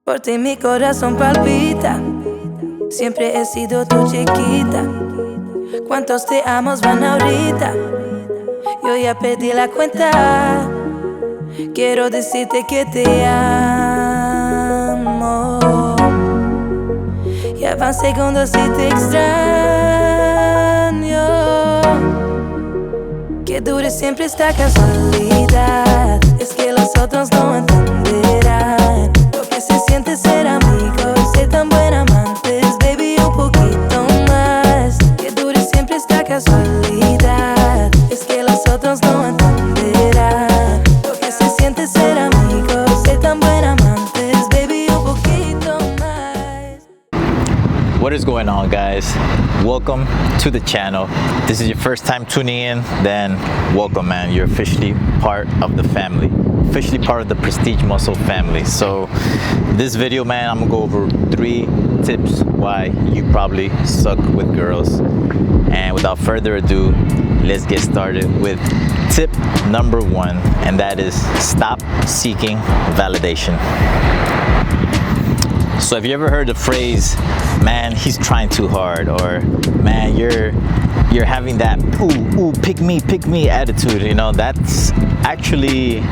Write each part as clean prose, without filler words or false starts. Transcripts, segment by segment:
Por ti mi corazón palpita. Siempre he sido tu chiquita. ¿Cuántos te amos van ahorita? Yo ya perdí la cuenta. Quiero decirte que te amo. Ya van segundos y te extraño. Que dure siempre esta casualidad. Es que los otros no entenderán lo que se siente ser amigos, ser tan buen amantes, baby, un poquito más. Que dure siempre esta casualidad. Es que los otros no entenderán lo que se siente ser amigos, ser tan buen amantes, baby, un poquito más. What is going on, guys? Welcome to the channel. This is your first time tuning in, then welcome, man. You're officially part of the family, officially part of the Prestige Muscle family. So this video, man, I'm gonna go over 3 tips why you probably suck with girls. And without further ado, let's get started with tip number 1, and that is stop seeking validation. So have you ever heard the phrase, man, he's trying too hard, or man, you're having that ooh pick me attitude? You know, that's actually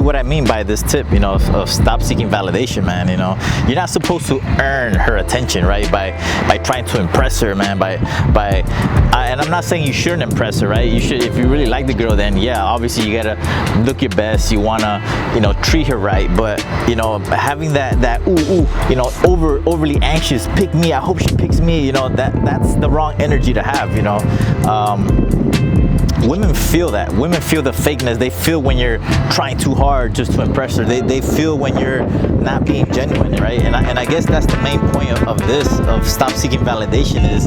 what I mean by this tip, you know, of stop seeking validation, man. You know, you're not supposed to earn her attention, right, by trying to impress her, man, and I'm not saying you shouldn't impress her, right? You should. If you really like the girl, then yeah, obviously you gotta look your best, you wanna, you know, treat her right. But you know, having that ooh, you know, overly anxious, pick me, I hope she picks me, you know, that's the wrong energy to have, you know. Women feel that. Women feel the fakeness. They feel when you're trying too hard just to impress her. They feel when you're not being genuine, right? And I guess that's the main point of stop seeking validation is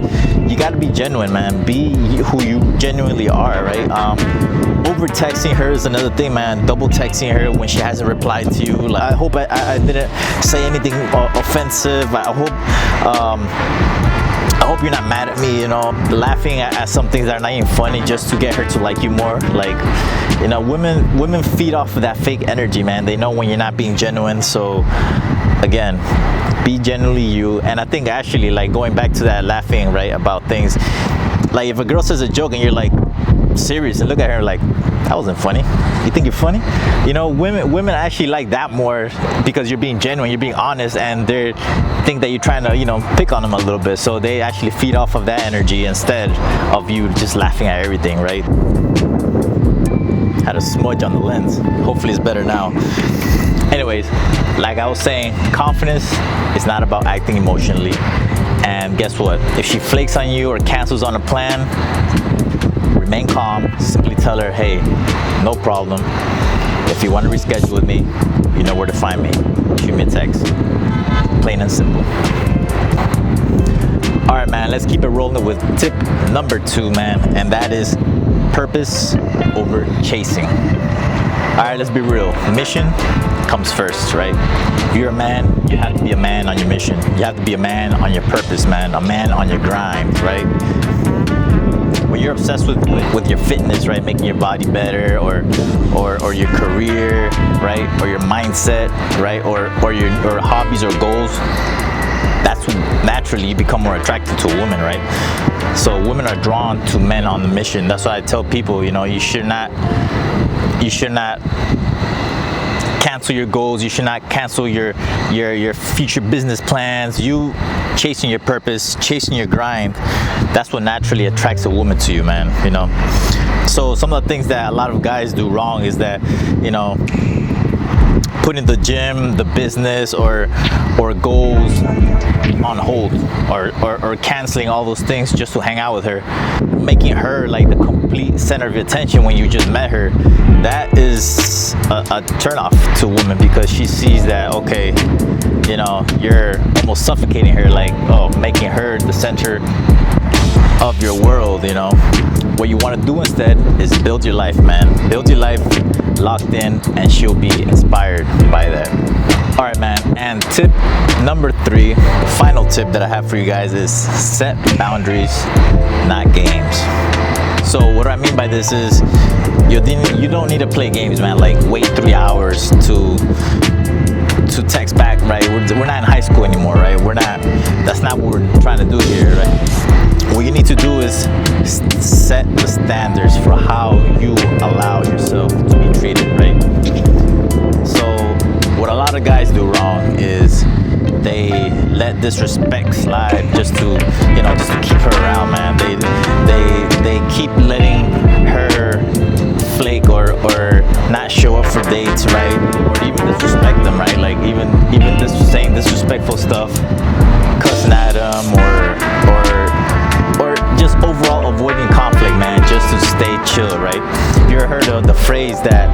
you got to be genuine, man. Be who you genuinely are, right? Over texting her is another thing, man. Double texting her when she hasn't replied to you. Like, I hope I didn't say anything offensive. I hope you're not mad at me, you know, laughing at some things that are not even funny just to get her to like you more. Like, you know, women feed off of that fake energy, man. They know when you're not being genuine. So again, be genuinely you. And I think actually, like, going back to that laughing, right, about things, like if a girl says a joke and you're like serious and look at her like, that wasn't funny. You think you're funny? You know, women actually like that more because you're being genuine, you're being honest, and they think that you're trying to, you know, pick on them a little bit. So they actually feed off of that energy instead of you just laughing at everything, right? Had a smudge on the lens. Hopefully it's better now. Anyways, like I was saying, confidence is not about acting emotionally. And guess what? If she flakes on you or cancels on a plan, remain calm. Simply tell her, hey, no problem. If you want to reschedule with me, you know where to find me. Shoot me a text. Plain and simple. All right, man, let's keep it rolling with tip number 2, man, and that is purpose over chasing. All right, let's be real. Mission comes first, right? If you're a man, you have to be a man on your mission. You have to be a man on your purpose, man. A man on your grind, right? When you're obsessed with your fitness, right, making your body better, or your career, right, or your mindset, right, or your hobbies or goals, that's when naturally you become more attracted to a woman, right? So women are drawn to men on the mission. That's why I tell people, you know, you should not cancel your goals. You should not cancel your future business plans. You chasing your purpose, chasing your grind, that's what naturally attracts a woman to you, man, you know. So some of the things that a lot of guys do wrong is that, you know, putting the gym, the business, or goals on hold, or canceling all those things just to hang out with her, making her like the complete center of your attention when you just met her. That is a turnoff to a woman, because she sees that, okay, you know, you're almost suffocating her, like, oh, making her the center of your world, you know. What you want to do instead is build your life, man. Build your life locked in, and she'll be inspired by that. All right, man. And tip number 3, the final tip that I have for you guys, is set boundaries, not games. So what I mean by this is you don't need to play games, man. Like wait 3 hours to text back right We're not in high school anymore, right? That's not what we're trying to do here, right? What you need to do is set the standards for how you allow yourself to be treated, right? So what a lot of guys do wrong is they let disrespect slide just to keep her around, man. They keep letting her flake or not show up for dates, right? Or even disrespect them, right? Like even saying disrespectful stuff, cussing at them, or just overall avoiding conflict, man, just to stay chill, right? You ever heard of the phrase that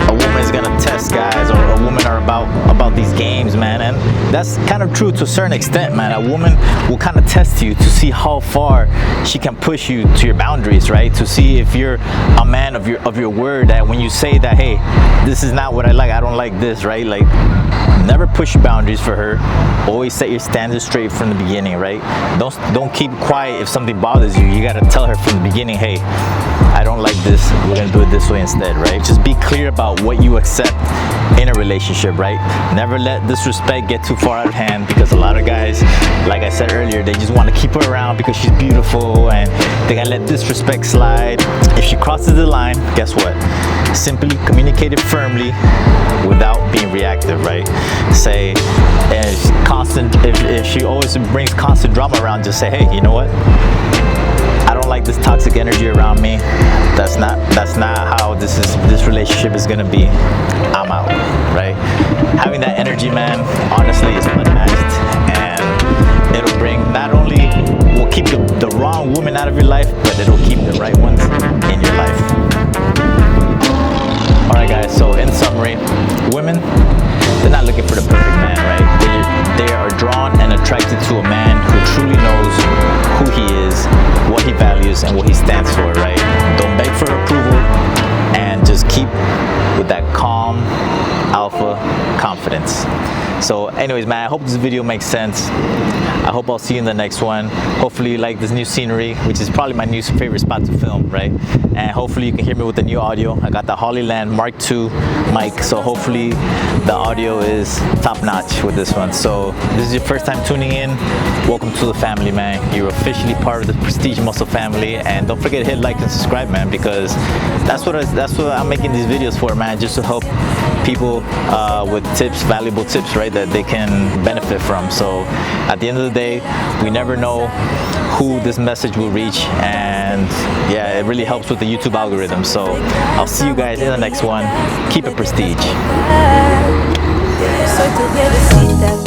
a woman is gonna test guys, or a woman are about these games, man? And that's kind of true to a certain extent, man. A woman will kind of test you to see how far she can push you to your boundaries, right? To see if you're a man of your word, that when you say that, hey, this is not what I like, I don't like this, right? Like, never push your boundaries for her. Always set your standards straight from the beginning, right? Don't keep quiet if something bothers you. You gotta tell her from the beginning, hey, I don't like this, we're gonna do it this way instead, right? Just be clear about what you accept in a relationship, right? Never let disrespect get too far out of hand, because a lot of guys, like I said earlier, they just want to keep her around because she's beautiful, and they're gonna let disrespect slide. If she crosses the line, guess what? Simply communicate it firmly without being reactive, right? Say, if she always brings constant drama around, just say, hey, you know what? I don't like this toxic energy around me. That's not how this relationship is gonna be. I'm out, right? Having that energy, man, honestly, is unmatched, and it'll bring, not only will keep the wrong woman out of your life, but it'll keep the right ones in your life. All right, guys. So in summary, women, they're not looking for the perfect man, right? They are drawn and attracted to a man who truly knows who he is, what he values, and what he stands for, right? Don't beg for approval, and just keep with that calm alpha confidence. So anyways, man, I hope this video makes sense. I hope I'll see you in the next one. Hopefully you like this new scenery, which is probably my new favorite spot to film, right? And hopefully you can hear me with the new audio. I got the Hollyland Mark II mic, so hopefully the audio is top notch with this one. So this is your first time tuning in, welcome to the family, man. You're officially part of the Prestige Muscle family, and don't forget to hit like and subscribe, man, because that's what I'm making these videos for, man, just to help people with tips, valuable tips, right, that they can benefit from. So at the end of the day, we never know who this message will reach, and yeah, it really helps with the YouTube algorithm. So I'll see you guys in the next one. Keep it prestige. Soy tu bebecita.